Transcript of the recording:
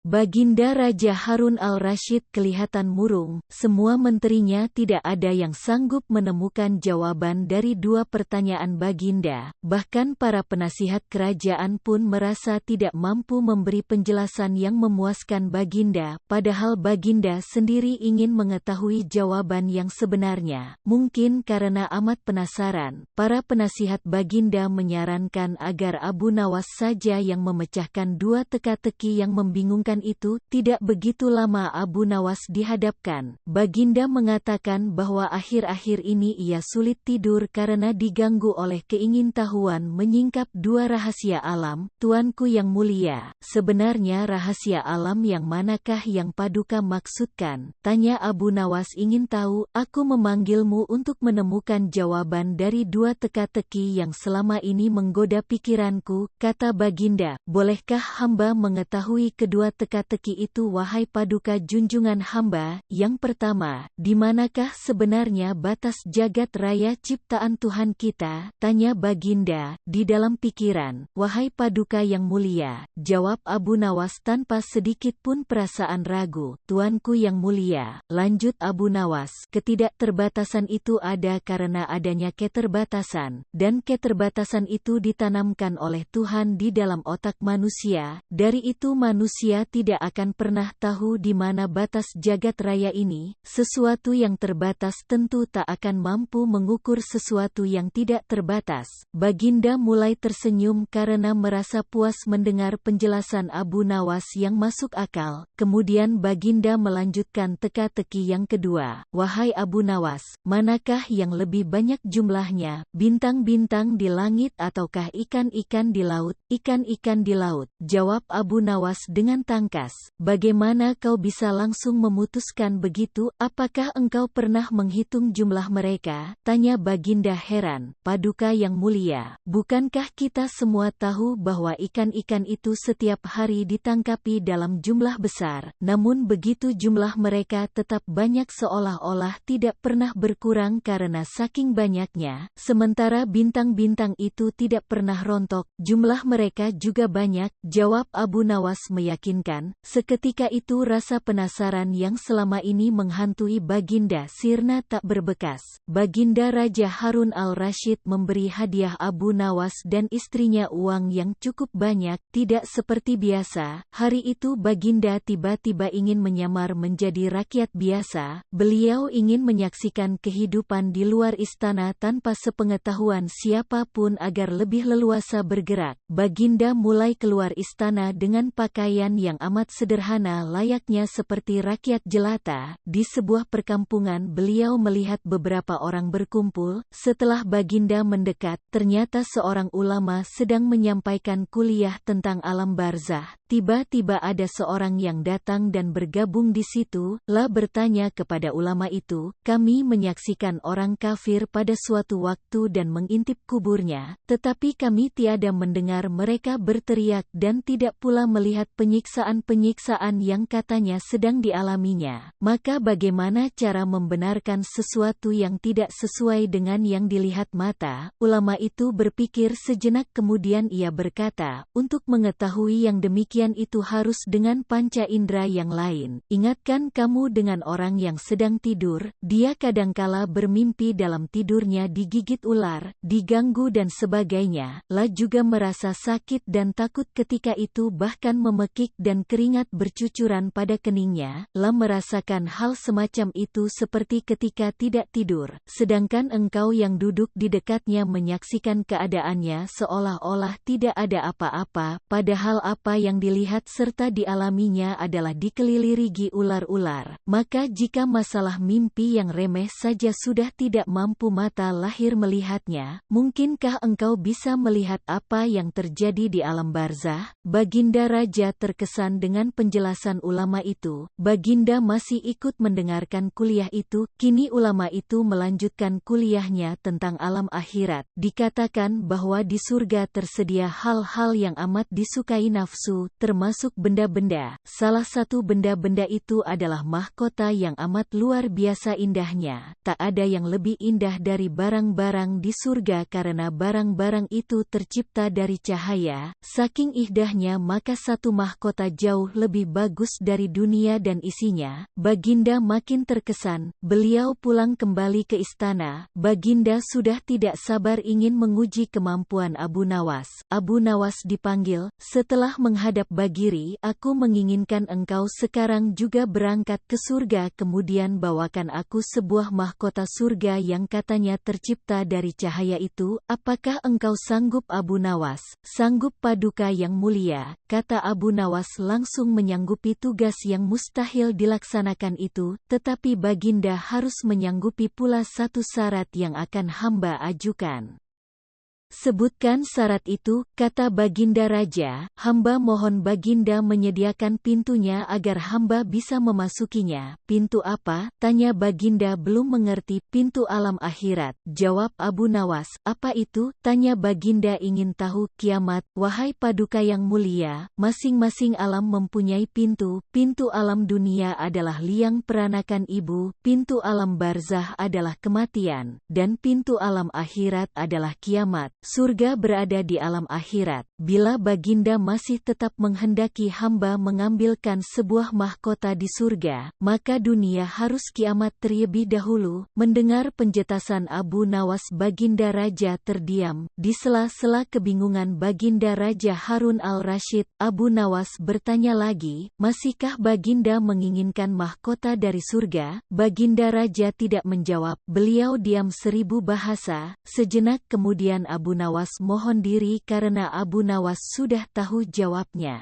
Baginda Raja Harun al-Rasyid kelihatan murung, semua menterinya tidak ada yang sanggup menemukan jawaban dari dua pertanyaan Baginda, bahkan para penasihat kerajaan pun merasa tidak mampu memberi penjelasan yang memuaskan Baginda, padahal Baginda sendiri ingin mengetahui jawaban yang sebenarnya. Mungkin karena amat penasaran, para penasihat Baginda menyarankan agar Abu Nawas saja yang memecahkan dua teka-teki yang membingungkan itu. Tidak begitu lama Abu Nawas dihadapkan. Baginda mengatakan bahwa akhir-akhir ini ia sulit tidur karena diganggu oleh keingintahuan menyingkap dua rahasia alam. Tuanku yang mulia, sebenarnya rahasia alam yang manakah yang Paduka maksudkan? Tanya Abu Nawas ingin tahu. Aku memanggilmu untuk menemukan jawaban dari dua teka-teki yang selama ini menggoda pikiranku, kata Baginda. Bolehkah hamba mengetahui kedua teka-teki itu wahai Paduka junjungan hamba? Yang pertama, di manakah sebenarnya batas jagat raya ciptaan Tuhan kita? Tanya Baginda. Di dalam pikiran, wahai Paduka yang mulia, jawab Abu Nawas tanpa sedikit pun perasaan ragu. Tuanku yang mulia, lanjut Abu Nawas, ketidakterbatasan itu ada karena adanya keterbatasan, dan keterbatasan itu ditanamkan oleh Tuhan di dalam otak manusia. Dari itu manusia tidak akan pernah tahu di mana batas jagat raya ini. Sesuatu yang terbatas tentu tak akan mampu mengukur sesuatu yang tidak terbatas. Baginda mulai tersenyum karena merasa puas mendengar penjelasan Abu Nawas yang masuk akal. Kemudian Baginda melanjutkan teka-teki yang kedua. Wahai Abu Nawas, manakah yang lebih banyak jumlahnya, bintang-bintang di langit ataukah ikan-ikan di laut? Ikan-ikan di laut, jawab Abu Nawas dengan tangkas. Bagaimana kau bisa langsung memutuskan begitu? Apakah engkau pernah menghitung jumlah mereka? Tanya Baginda heran. Paduka yang mulia, bukankah kita semua tahu bahwa ikan-ikan itu setiap hari ditangkapi dalam jumlah besar, namun begitu jumlah mereka tetap banyak seolah-olah tidak pernah berkurang karena saking banyaknya, sementara bintang-bintang itu tidak pernah rontok, jumlah mereka juga banyak, jawab Abu Nawas meyakinkan. Seketika itu rasa penasaran yang selama ini menghantui Baginda sirna tak berbekas. Baginda Raja Harun al-Rasyid memberi hadiah Abu Nawas dan istrinya uang yang cukup banyak. Tidak seperti biasa, hari itu Baginda tiba-tiba ingin menyamar menjadi rakyat biasa. Beliau ingin menyaksikan kehidupan di luar istana tanpa sepengetahuan siapapun agar lebih leluasa bergerak. Baginda mulai keluar istana dengan pakaian yang amat sederhana layaknya seperti rakyat jelata. Di sebuah perkampungan beliau melihat beberapa orang berkumpul. Setelah Baginda mendekat, ternyata seorang ulama sedang menyampaikan kuliah tentang alam barzah. Tiba-tiba ada seorang yang datang dan bergabung di situ. Lah bertanya kepada ulama itu, kami menyaksikan orang kafir pada suatu waktu dan mengintip kuburnya, tetapi kami tiada mendengar mereka berteriak dan tidak pula melihat penyiksaan-penyiksaan yang katanya sedang dialaminya. Maka bagaimana cara membenarkan sesuatu yang tidak sesuai dengan yang dilihat mata? Ulama itu berpikir sejenak kemudian ia berkata, untuk mengetahui yang demikian itu harus dengan panca indera yang lain. Ingatkan kamu dengan orang yang sedang tidur, dia kadangkala bermimpi dalam tidurnya digigit ular, diganggu dan sebagainya. Lah juga merasa sakit dan takut ketika itu bahkan memekik dan keringat bercucuran pada keningnya. Lah merasakan hal semacam itu seperti ketika tidak tidur, sedangkan engkau yang duduk di dekatnya menyaksikan keadaannya seolah-olah tidak ada apa-apa, padahal apa yang dilihat serta dialaminya adalah dikelilirigi ular-ular. Maka jika masalah mimpi yang remeh saja sudah tidak mampu mata lahir melihatnya, mungkinkah engkau bisa melihat apa yang terjadi di alam barzah? Baginda Raja terkesan dengan penjelasan ulama itu. Baginda masih ikut mendengarkan kuliah itu. Kini ulama itu melanjutkan kuliahnya tentang alam akhirat. Dikatakan bahwa di surga tersedia hal-hal yang amat disukai nafsu, termasuk benda-benda. Salah satu benda-benda itu adalah mahkota yang amat luar biasa indahnya. Tak ada yang lebih indah dari barang-barang di surga karena barang-barang itu tercipta dari cahaya. Saking indahnya maka satu mahkota jauh lebih bagus dari dunia dan isinya. Baginda makin terkesan. Beliau pulang kembali ke istana. Baginda sudah tidak sabar ingin menguji kemampuan Abu Nawas. Abu Nawas dipanggil. Setelah menghadap Bagiri, aku menginginkan engkau sekarang juga berangkat ke surga kemudian bawakan aku sebuah mahkota surga yang katanya tercipta dari cahaya itu. Apakah engkau sanggup Abu Nawas? Sanggup Paduka yang mulia, kata Abu Nawas langsung menyanggupi tugas yang mustahil dilaksanakan itu, tetapi Baginda harus menyanggupi pula satu syarat yang akan hamba ajukan. Sebutkan syarat itu, kata Baginda Raja, hamba mohon Baginda menyediakan pintunya agar hamba bisa memasukinya. Pintu apa? Tanya Baginda belum mengerti. Pintu alam akhirat, jawab Abu Nawas. Apa itu? Tanya Baginda ingin tahu. Kiamat, wahai Paduka yang mulia, masing-masing alam mempunyai pintu. Pintu alam dunia adalah liang peranakan ibu, pintu alam barzah adalah kematian, dan pintu alam akhirat adalah kiamat. Surga berada di alam akhirat. Bila Baginda masih tetap menghendaki hamba mengambilkan sebuah mahkota di surga, maka dunia harus kiamat terlebih dahulu. Mendengar penjelasan Abu Nawas Baginda Raja terdiam. Di sela-sela kebingungan Baginda Raja Harun al-Rasyid, Abu Nawas bertanya lagi, masihkah Baginda menginginkan mahkota dari surga? Baginda Raja tidak menjawab. Beliau diam 1000 bahasa. Sejenak kemudian Abu Nawas mohon diri karena Abu Nawas sudah tahu jawabnya.